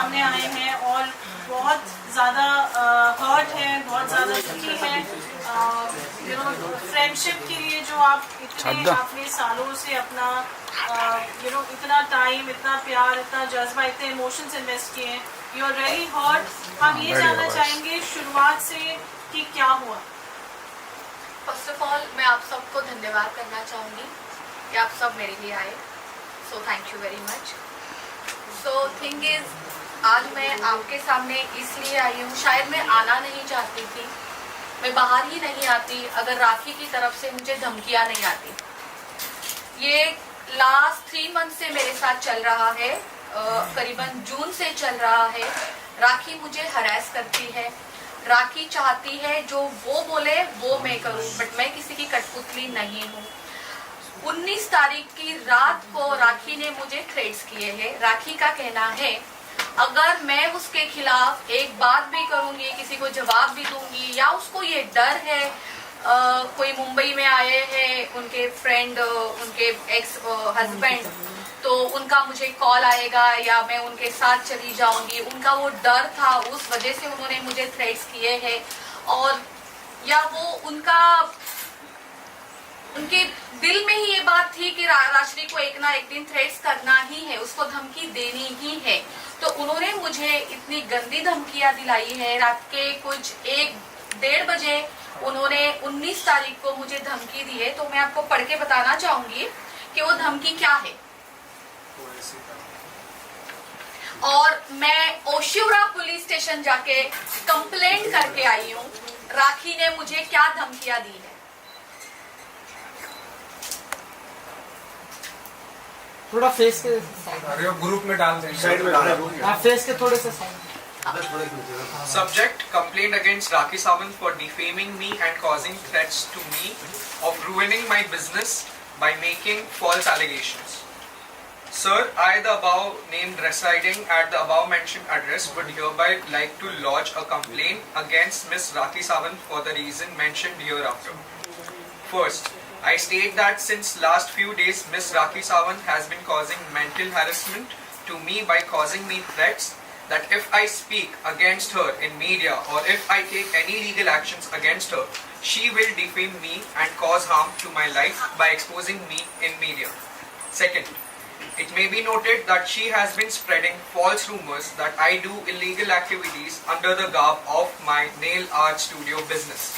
सामने आए हैं और बहुत ज़्यादा हर्ट है, बहुत ज़्यादा दुखी है। फ्रेंडशिप के लिए जो आप इतने अपने सालों से अपना इतना टाइम, इतना प्यार, इतना जज्बा, इतने इमोशंस इन्वेस्ट किए हैं, यू आर रियली हर्ट। हम ये जानना चाहेंगे शुरुआत से कि क्या हुआ। फर्स्ट ऑफ ऑल मैं आप सबको धन्यवाद करना चाहूँगी कि आप सब मेरे लिए आए, so thank you very much. So thing is, आज मैं आपके सामने इसलिए आई हूँ, शायद मैं आना नहीं चाहती थी, मैं बाहर ही नहीं आती अगर राखी की तरफ से मुझे धमकियाँ नहीं आती। ये लास्ट 3 मंथ से मेरे साथ चल रहा है, करीबन जून से चल रहा है। राखी मुझे हरास करती है, राखी चाहती है जो वो बोले वो मैं करूं, बट मैं किसी की कठपुतली नहीं हूं। 19 तारीख की रात को राखी ने मुझे थ्रेट्स किए हैं। राखी का कहना है अगर मैं उसके खिलाफ एक बात भी करूंगी, किसी को जवाब भी दूंगी, या उसको ये डर है, कोई मुंबई में आए हैं उनके फ्रेंड, उनके एक्स हस्बैंड, तो उनका मुझे कॉल आएगा या मैं उनके साथ चली जाऊंगी, उनका वो डर था, उस वजह से उन्होंने मुझे थ्रेट्स किए हैं। और या वो उनके दिल में ही ये बात थी कि राशि को एक ना एक दिन थ्रेट्स करना ही है, उसको धमकी देनी ही है। तो उन्होंने मुझे इतनी गंदी धमकियां दिलाई है। रात के कुछ 1-1:30 बजे उन्होंने 19 तारीख को मुझे धमकी दी है। तो मैं आपको पढ़ के बताना चाहूंगी कि वो धमकी क्या है। और मैं ओशिवरा पुलिस स्टेशन जाके कंप्लेंट करके आई हूँ, राखी ने मुझे क्या धमकियां दी है। थोड़ा फेस के अरे ग्रुप में डाल दें, साइड में आप फेस के थोड़े से side. Subject: complaint against Rakhi Sawant for defaming me and causing threats to me of ruining my business by making false allegations. Sir, I, the above named residing at the above mentioned address, would hereby like to lodge a complaint against Miss Rakhi Sawant for the reason mentioned hereafter. First, I state that since last few days Miss Rakhi Sawant has been causing mental harassment to me by causing me threats that if I speak against her in media or if I take any legal actions against her, she will defame me and cause harm to my life by exposing me in media. Second, it may be noted that she has been spreading false rumors that I do illegal activities under the garb of my nail art studio business.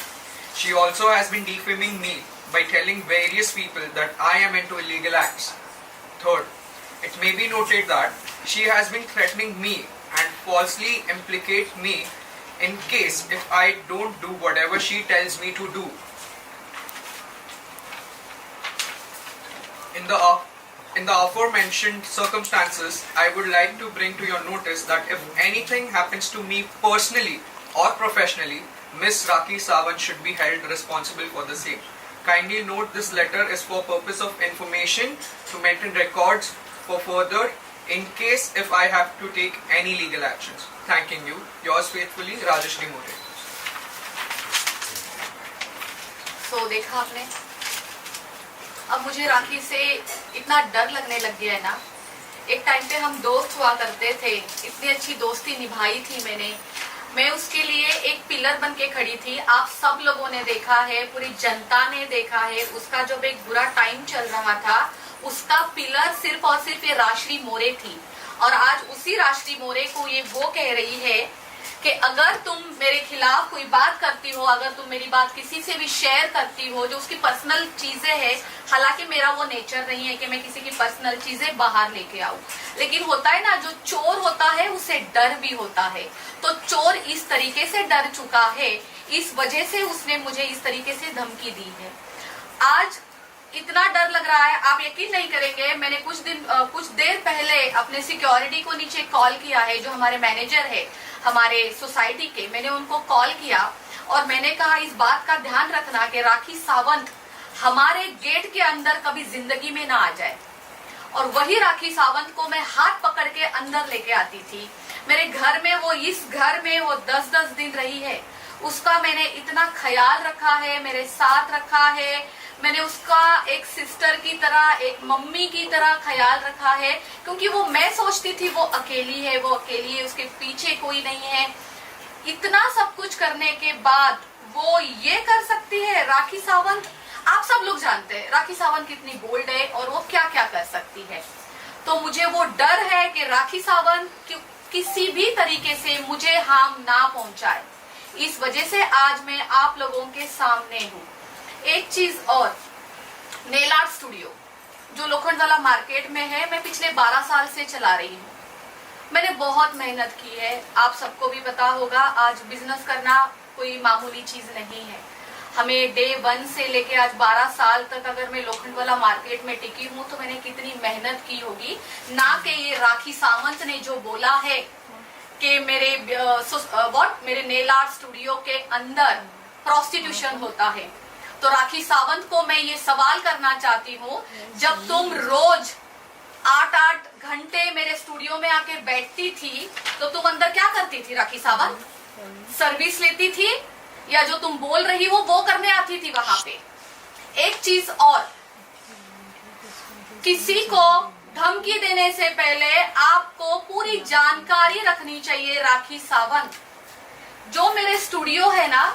She also has been defaming me by telling various people that I am into illegal acts. Third, it may be noted that she has been threatening me and falsely implicate me in case if I don't do whatever she tells me to do. In the aforementioned circumstances, I would like to bring to your notice that if anything happens to me personally or professionally, Miss Rakhi Sawant should be held responsible for the same. Kindly note this letter is for purpose of information to maintain records for further in case if I have to take any legal actions. Thanking you. Yours faithfully, Rajeshri More. So देखा आपने, अब मुझे राखी से इतना डर लगने लग गया है ना। एक टाइम पे हम दोस्त हुआ करते थे, इतनी अच्छी दोस्ती निभाई थी मैं उसके लिए एक पिलर बन के खड़ी थी। आप सब लोगों ने देखा है, पूरी जनता ने देखा है, उसका जब एक बुरा टाइम चल रहा था उसका पिलर सिर्फ और सिर्फ ये राशि मोरे थी। और आज उसी राशि मोरे को ये वो कह रही है कि अगर तुम मेरे खिलाफ कोई बात करती हो, अगर तुम मेरी बात किसी से भी शेयर करती हो जो उसकी पर्सनल चीजें है, हालांकि मेरा वो नेचर नहीं है कि मैं किसी की पर्सनल चीजें बाहर लेके आऊं, लेकिन होता है ना, जो चोर होता है उसे डर भी होता है। तो चोर इस तरीके से डर चुका है, इस वजह से उसने मुझे इस तरीके से धमकी दी है। आज इतना डर लग रहा है, आप यकीन नहीं करेंगे, मैंने कुछ देर पहले अपने सिक्योरिटी को नीचे कॉल किया है, जो हमारे मैनेजर है हमारे सोसाइटी के, मैंने उनको कॉल किया और मैंने कहा इस बात का ध्यान रखना कि राखी सावंत हमारे गेट के अंदर कभी जिंदगी में ना आ जाए। और वही राखी सावंत को मैं हाथ पकड़ के अंदर लेके आती थी। मेरे घर में वो, इस घर में वो 10-10 दिन रही है। उसका मैंने इतना ख्याल रखा है, मेरे साथ रखा है, मैंने उसका एक सिस्टर की तरह, एक मम्मी की तरह ख्याल रखा है, क्योंकि वो मैं सोचती थी वो अकेली है, वो अकेली है, उसके पीछे कोई नहीं है। इतना सब कुछ करने के बाद वो ये कर सकती है। राखी सावंत, आप सब लोग जानते हैं राखी सावंत कितनी बोल्ड है और वो क्या क्या कर सकती है। तो मुझे वो डर है कि राखी सावंत किसी भी तरीके से मुझे हार्म ना पहुंचाए, इस वजह से आज मैं आप लोगों के सामने हूँ। एक चीज और, नेल आर्ट स्टूडियो जो लोखंडवाला मार्केट में है, मैं पिछले 12 साल से चला रही हूँ। मैंने बहुत मेहनत की है, आप सबको भी पता होगा। आज बिजनेस करना कोई मामूली चीज नहीं है। हमें डे 1 से लेके आज 12 साल तक अगर मैं लोखंडवाला मार्केट में टिकी हूँ तो मैंने कितनी मेहनत की होगी। ना कि ये राखी सावंत ने जो बोला है कि मेरे नेल आर्ट स्टूडियो के अंदर प्रोस्टिट्यूशन होता है। तो राखी सावंत को मैं ये सवाल करना चाहती हूँ, जब तुम रोज 8-8 घंटे मेरे स्टूडियो में आके बैठती थी तो तुम अंदर क्या करती थी राखी सावंत? सर्विस लेती थी या जो तुम बोल रही हो वो करने आती थी वहां पे? एक चीज और, किसी को धमकी देने से पहले आपको पूरी जानकारी रखनी चाहिए। राखी सावंत, जो मेरे स्टूडियो है ना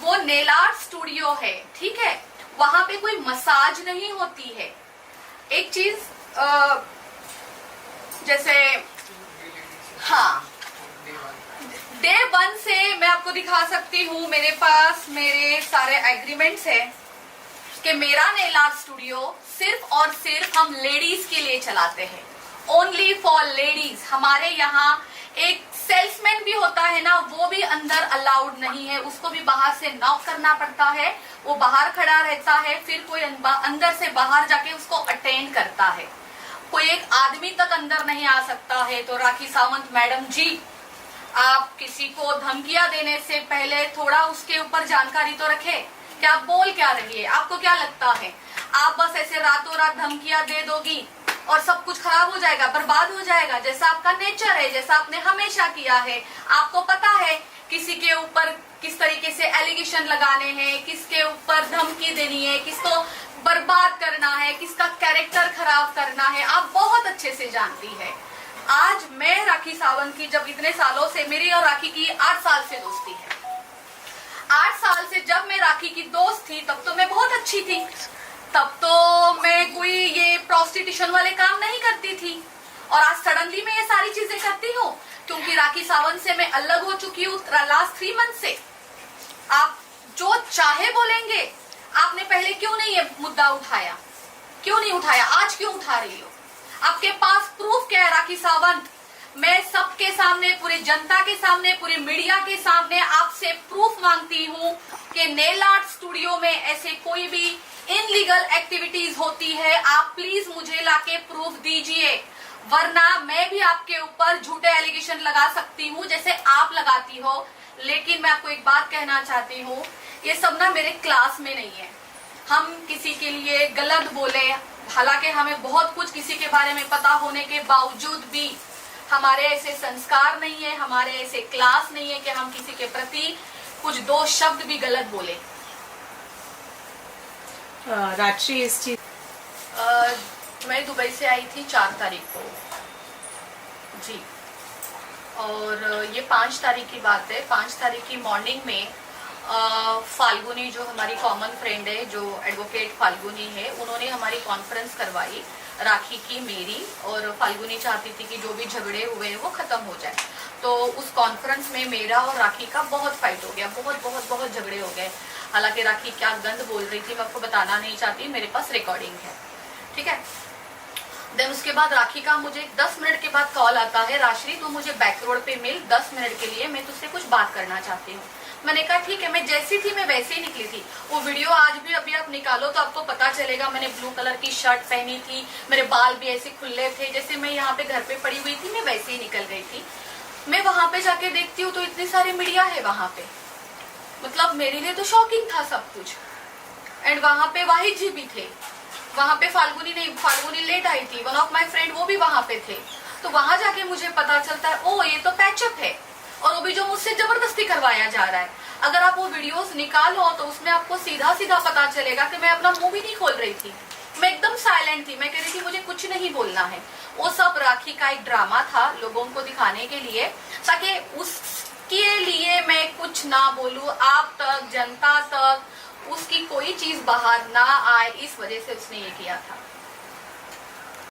वो नेल आर्ट स्टूडियो है, ठीक है? वहां पे कोई मसाज नहीं होती है। एक चीज जैसे, हाँ, डे 1 से मैं आपको दिखा सकती हूँ, मेरे पास मेरे सारे एग्रीमेंट्स हैं कि मेरा नेल आर्ट स्टूडियो सिर्फ और सिर्फ हम लेडीज के लिए चलाते हैं, ओनली फॉर लेडीज। हमारे यहाँ एक सेल्समैन भी होता है ना, वो भी अंदर अलाउड नहीं है, उसको भी बाहर से नॉक करना पड़ता है। वो बाहर खड़ा रहता है, फिर कोई अंदर से बाहर जाके उसको अटेंड करता है। कोई एक आदमी तक अंदर नहीं आ सकता है। तो राखी सावंत मैडम जी, आप किसी को धमकियां देने से पहले थोड़ा उसके ऊपर जानकारी तो रखें कि आप बोल क्या रही है। आपको क्या लगता है आप बस ऐसे रातों रात धमकियां दे दोगी और सब कुछ खराब हो जाएगा, बर्बाद हो जाएगा, जैसा आपका नेचर है, जैसा आपने हमेशा किया है? आपको पता है किसी के ऊपर किस तरीके से एलिगेशन लगाने हैं, किसके ऊपर धमकी देनी है, किसको बर्बाद करना है, किसका कैरेक्टर खराब करना है, आप बहुत अच्छे से जानती है। आज मैं राखी सावंत की, जब इतने सालों से मेरी और राखी की 8 साल से दोस्ती है, 8 साल से जब मैं राखी की दोस्त थी तब तो मैं बहुत अच्छी थी, तब तो मैं कोई ये प्रोस्टिट्यूशन वाले काम नहीं करती थी। और आज सडनली मैं ये सारी चीजें करती हूँ क्योंकि राखी सावंत से मैं अलग हो चुकी हूँ लास्ट 3 मंथ से। आप जो चाहे बोलेंगे, आपने पहले क्यों नहीं ये मुद्दा उठाया, क्यों नहीं उठाया, आज क्यों उठा रही हो? आपके पास प्रूफ क्या है राखी सावंत? मैं सबके सामने, पूरी जनता के सामने, पूरी मीडिया के सामने आपसे प्रूफ मांगती हूँ कि नेल आर्ट स्टूडियो में ऐसे कोई भी इनलीगल एक्टिविटीज होती है। आप प्लीज मुझे लाके प्रूफ दीजिए, वरना मैं भी आपके ऊपर झूठे एलिगेशन लगा सकती हूँ जैसे आप लगाती हो। लेकिन मैं आपको एक बात कहना चाहती हूँ, ये सब ना मेरे क्लास में नहीं है। हम किसी के लिए गलत बोले, हालांकि हमें बहुत कुछ किसी के बारे में पता होने के बावजूद भी हमारे ऐसे संस्कार नहीं है, हमारे ऐसे क्लास नहीं है कि हम किसी के प्रति कुछ 2 शब्द भी गलत बोले। राजश्री, इस चीज मैं दुबई से आई थी 4 तारीख को जी, और ये 5 तारीख की बात है। 5 तारीख की मॉर्निंग में फाल्गुनी, जो हमारी कॉमन फ्रेंड है, जो एडवोकेट फाल्गुनी है, उन्होंने हमारी कॉन्फ्रेंस करवाई राखी की, मेरी, और फाल्गुनी चाहती थी कि जो भी झगड़े हुए हैं वो खत्म हो जाए। तो उस कॉन्फ्रेंस में मेरा और राखी का बहुत फाइट हो गया, बहुत झगड़े हो गए। हालांकि राखी क्या गंद बोल रही थी मैं आपको बताना नहीं चाहती, मेरे पास रिकॉर्डिंग है, ठीक है। देन उसके बाद राखी का मुझे 10 मिनट के बाद कॉल आता है, राजश्री तू मुझे बैक रोड पे मिल 10 मिनट के लिए, मैं तुझसे कुछ बात करना चाहती हूँ। मैंने कहा ठीक है। मैं जैसी थी मैं वैसे ही निकली थी। वो वीडियो आज भी अभी आप निकालो तो आपको पता चलेगा। मैंने ब्लू कलर की शर्ट पहनी थी, मेरे बाल भी ऐसे खुले थे, जैसे मैं यहाँ पे घर पे पड़ी हुई थी मैं वैसे ही निकल गई थी। मैं वहां पे जाके देखती हूँ तो इतनी सारी मीडिया है वहां पे, मतलब मेरे लिए तो शॉकिंग था सब कुछ। एंड वहां पे वाहिद जी भी थे, वहां पे फाल्गुनी लेट आई थी, वन ऑफ माई फ्रेंड वो भी वहां पे थे। तो वहां जाके मुझे पता चलता है ओ ये तो पैचअप है, और वो भी जो मुझसे जबरदस्ती करवाया जा रहा है। अगर आप वो वीडियोस निकालो तो उसमें आपको सीधा सीधा पता चलेगा कि मैं अपना मुंह भी नहीं खोल रही थी, मैं एकदम साइलेंट थी। मैं कह रही थी मुझे कुछ नहीं बोलना है। वो सब राखी का एक ड्रामा था लोगों को दिखाने के लिए, ताकि उसके लिए मैं कुछ ना बोलूं, आप तक, जनता तक उसकी कोई चीज बाहर ना आए, इस वजह से उसने ये किया था।